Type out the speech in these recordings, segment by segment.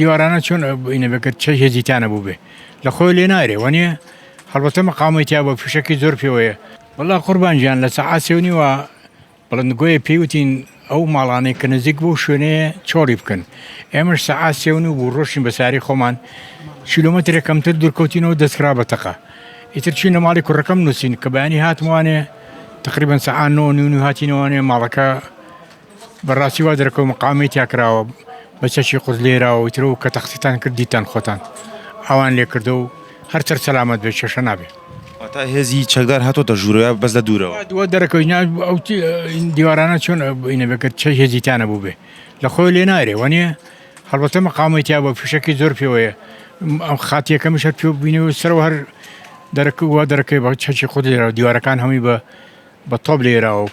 دیوارانە چۆن بکرد چه هێزیتانە بوو بێ لە خۆی لێ نارێ وانە هەڵبەتە مەقامەتیا بە فشەکی زۆر پێوەیە وەڵا قوربانگیان لە سەعات 3:30 بەڵندگۆیە پێیوتین ئەو ماڵانەی کە نزیک بۆ شوێنەیە چۆڵی بکەن ئێمەش سەعات 3:30 بوو ڕۆشتین بە ساری خۆمان کیلۆمەترێک کەمتر دوورکەوتینەوە دەستکرا بە تەقە ئیتر چوینە ماڵی کوڕەکەم نووسین کە بەیانی هاتموانێ تقریبا سەعات 9:30 هاتینەوانێ ماڵەکە بەڕاستی وا دەرەکەوت مەقامێتیا کراوە بە چەشی قوز لێراوە ئیترەوە کە تەختتان کردیتان خۆتان ئەوان لێ کردە و هەر چەر سەلامەت بێ چێشە نابێ تا هێزی چەکدار هاتۆتە ژوورەوە بەس لە دوورەوە دووە دەرەکەوی ئەو دیوارانە چۆن بکرد چه هێزیتانە بوو بێ لە خۆی لێ نارێ وانە هەڵبەتە مەقامەتیا بە فشەکی زۆر پێوەیە ئەم خاتیەکەمیش هەر پێ بینەوە سەرەوە هەر وا دەرەکەی بە چەچی خۆ لێرەوە دیوارەکان هەمووی بە تۆپ لێراوە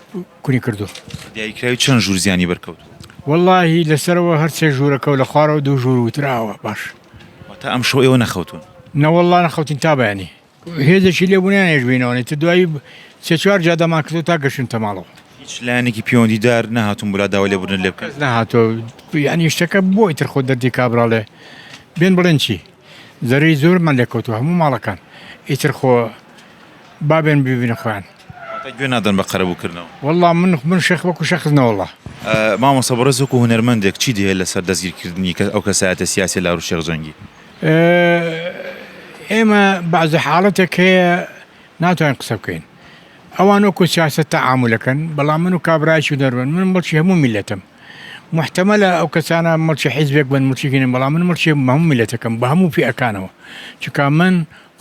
کونی کردو دیاریکراوی چەند ژوور زیانی بەرکەوت واللهی لەسەرەوە هەر سێ ژوورەکە و لە خوارەوە 2 ژوور وتراوە باش تا ئەم شەو ئێوە نەخەوتون نەوەڵڵا نەخەوتین تا بەیانی هێزێکی لێبوونیانێش بینەوەنێت دوایی 3-4 جا دەمان کردو تا گەشتن تەماڵەوە هیچ لایەنێکی پەیوەندیدار نەهاتون بۆ داوا لێبوردن لێ بکەن نەهاتۆ ینی شتەکە بۆ ئیتر خۆ دەردی کابراڵێ بێن بڵێن چی زەرەی زۆرمان لێکەوتوە هەموو ماڵەکان ئیتر خۆ بابێن ببینە خۆیان گوێ نادەن بە قەرەبووکردنەوە والله من شێخ وەکو شەخزنەوەڵڵا مامۆستا بەڕێزێک و هونەرمەندێک چی دەهێت لەسەر دەستگیرکردنی ئەو کەسایەتە سیاسی لاڕوو شێخ جەنگی ئێمە بەعزە حاڵەتێک هەیە ناتوانین قسە بکەین ئەوان وەکو سیاسەت تەعامولەکەن بەڵام من و کابرایکی دەروێن من مڵکی هەموو میلەتم محتەمەلە ئەو کەسانە مڵکی حیزبێک بن مڵکیگەنن بەڵام من مڵکی هەموو میلەتەکەم بە هەموو پیئەکانەوە چونکە من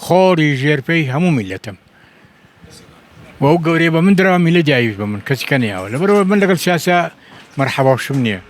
خۆری ژێرپەی هەموو میلەتم وەو گەورەی بە من درەوە میلە دیاوی بە من کەسیکە نەیەوە لەبەرەوە من لەگەڵ سیاسە مەرحەبا شم نییە